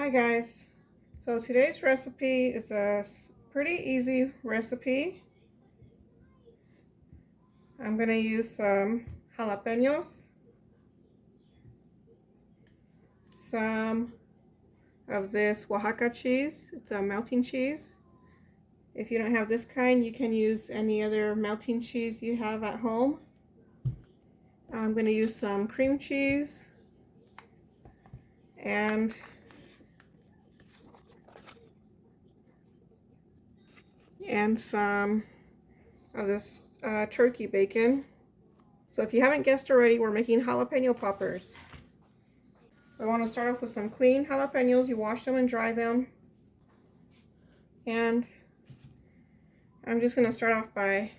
Hi guys, so today's recipe is a pretty easy recipe. I'm going to use some jalapenos, some of this Oaxaca cheese. It's a melting cheese. If you don't have this kind, you can use any other melting cheese you have at home. I'm going to use some cream cheese and some of this turkey bacon. So if you haven't guessed already, we're making jalapeno poppers. I want to start off with some clean jalapenos. You wash them and dry them. And I'm just going to start off by,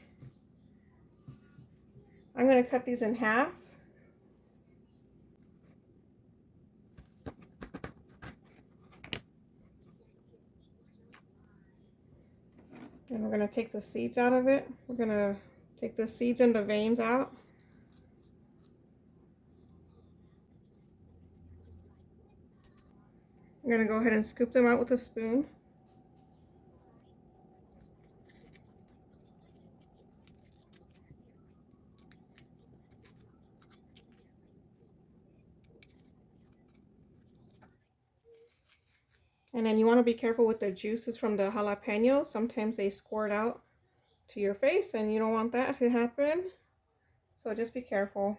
I'm going to cut these in half. And we're going to take the seeds out of it. We're going to take the seeds and the veins out. I'm going to go ahead and scoop them out with a spoon. And then you want to be careful with the juices from the jalapeno. Sometimes they squirt out to your face and you don't want that to happen. So just be careful.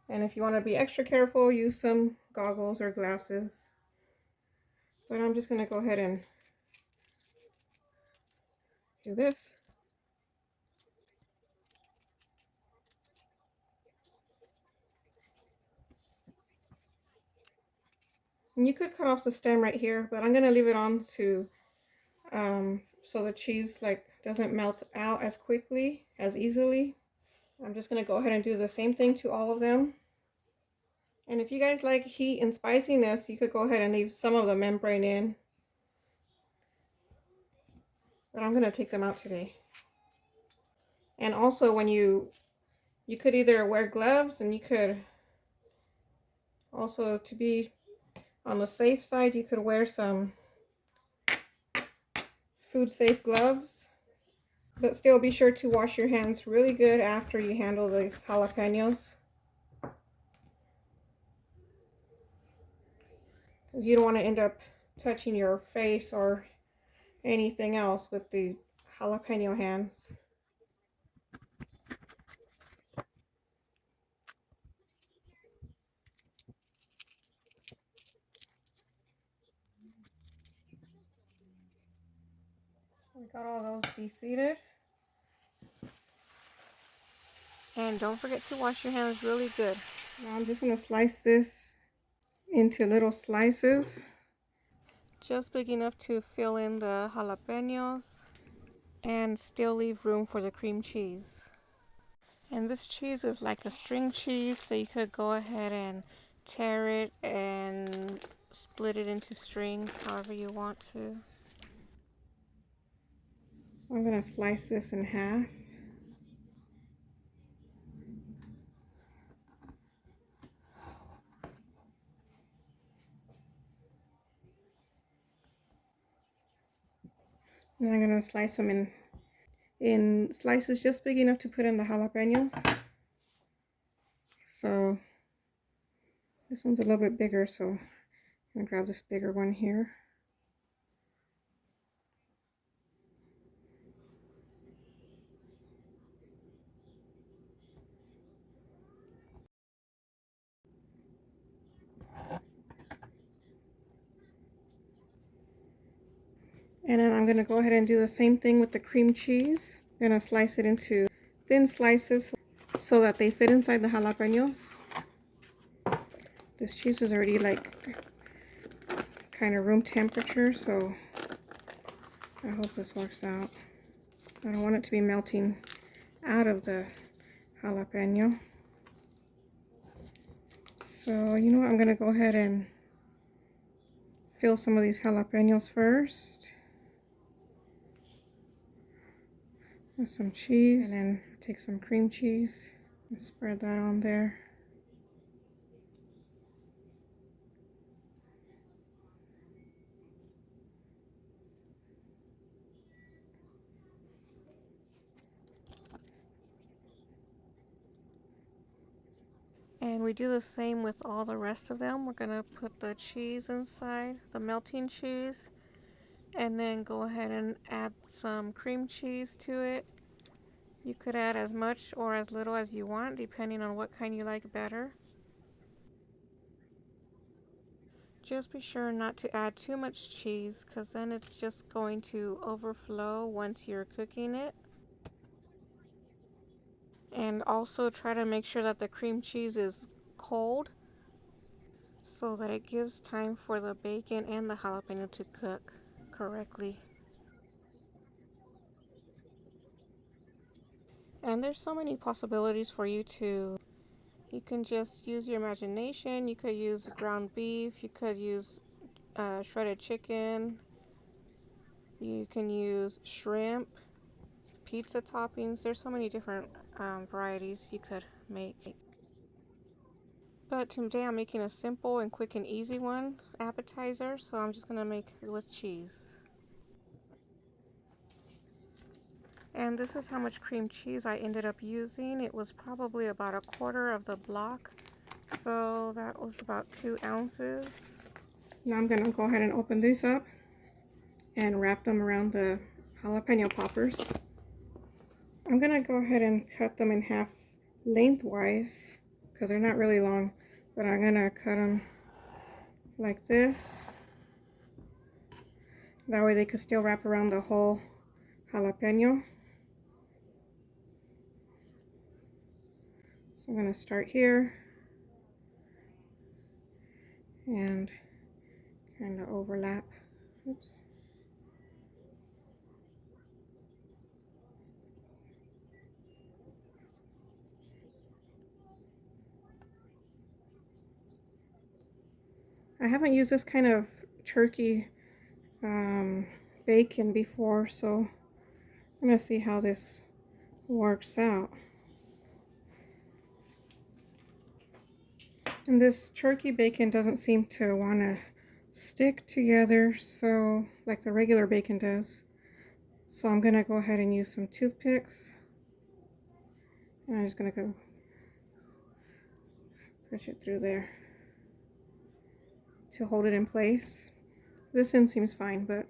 And if you want to be extra careful, use some goggles or glasses. But I'm just going to go ahead and do this. And you could cut off the stem right here, but I'm going to leave it on to so the cheese doesn't melt out as quickly, as easily. I'm just going to go ahead and do the same thing to all of them. And if you guys like heat and spiciness, you could go ahead and leave some of the membrane in. But I'm going to take them out today. And also when you could either wear gloves, and you could also, to be on the safe side, you could wear some food safe gloves. But still be sure to wash your hands really good after you handle these jalapenos. Because you don't want to end up touching your face or anything else with the jalapeno hands. We got all those de-seeded. And don't forget to wash your hands really good. Now I'm just going to slice this into little slices. Just big enough to fill in the jalapenos and still leave room for the cream cheese. And this cheese is like a string cheese, so you could go ahead and tear it and split it into strings however you want to. So I'm going to slice this in half. And I'm going to slice them in slices just big enough to put in the jalapenos. So this one's a little bit bigger, so I'm going to grab this bigger one here. And then I'm going to go ahead and do the same thing with the cream cheese. I'm going to slice it into thin slices so that they fit inside the jalapenos. This cheese is already kind of room temperature, so I hope this works out. I don't want it to be melting out of the jalapeno. So you know what, I'm going to go ahead and fill some of these jalapenos first with some cheese, and then take some cream cheese and spread that on there. And we do the same with all the rest of them. We're going to put the cheese inside, the melting cheese, and then go ahead and add some cream cheese to it. You could add as much or as little as you want, depending on what kind you like better. Just be sure not to add too much cheese, because then it's just going to overflow once you're cooking it. And also try to make sure that the cream cheese is cold, so that it gives time for the bacon and the jalapeno to cook correctly. And there's so many possibilities for you to, you can just use your imagination. You could use ground beef, you could use shredded chicken, you can use shrimp, pizza toppings. There's so many different varieties you could make. But today I'm making a simple and quick and easy one, appetizer, so I'm just going to make it with cheese. And this is how much cream cheese I ended up using. It was probably about a quarter of the block, so that was about 2 ounces. Now I'm going to go ahead and open these up and wrap them around the jalapeno poppers. I'm going to go ahead and cut them in half lengthwise, because they're not really long, but I'm going to cut them like this. That way they could still wrap around the whole jalapeno. So I'm going to start here and kind of overlap. Oops. I haven't used this kind of turkey bacon before, so I'm going to see how this works out. And this turkey bacon doesn't seem to want to stick together, so like the regular bacon does. So I'm going to go ahead and use some toothpicks. And I'm just going to go push it through there to hold it in place. This end seems fine, but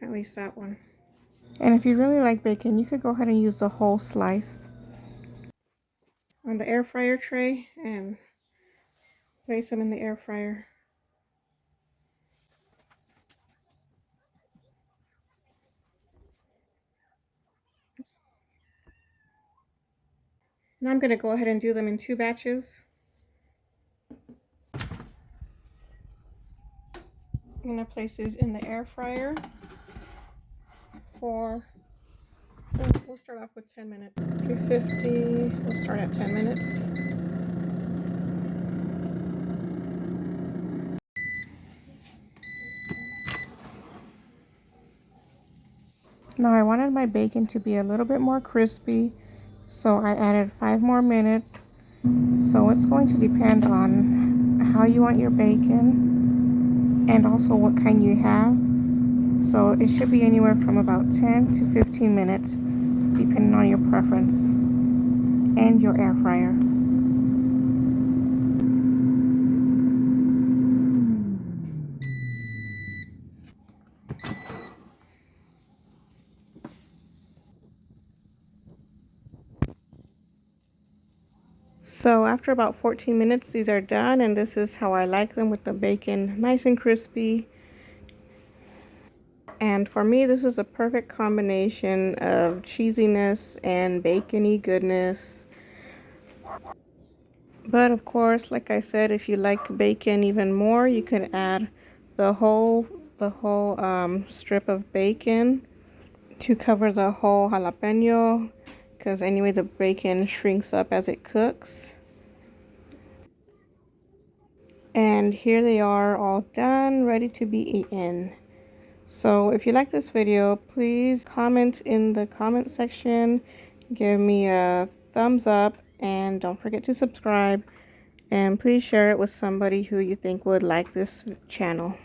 at least that one. And if you really like bacon, you could go ahead and use the whole slice on the air fryer tray and place them in the air fryer. Now I'm going to go ahead and do them in 2 batches. I'm going to place these in the air fryer for, we'll start off with 10 minutes. 350, we'll start at 10 minutes. Now I wanted my bacon to be a little bit more crispy, so I added 5 more minutes. So it's going to depend on how you want your bacon and also what kind you have. So it should be anywhere from about 10 to 15 minutes, depending on your preference and your air fryer. So after about 14 minutes, these are done, and this is how I like them, with the bacon nice and crispy. And for me, this is a perfect combination of cheesiness and bacony goodness. But of course, like I said, if you like bacon even more, you could add the whole strip of bacon to cover the whole jalapeno, because anyway the bacon shrinks up as it cooks. And here they are, all done, ready to be eaten. So if you like this video, please comment in the comment section, give me a thumbs up, and don't forget to subscribe, and please share it with somebody who you think would like this channel.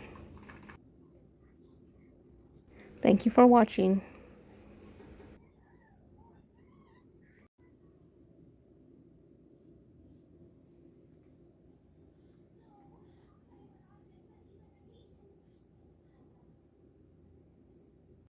Thank you for watching.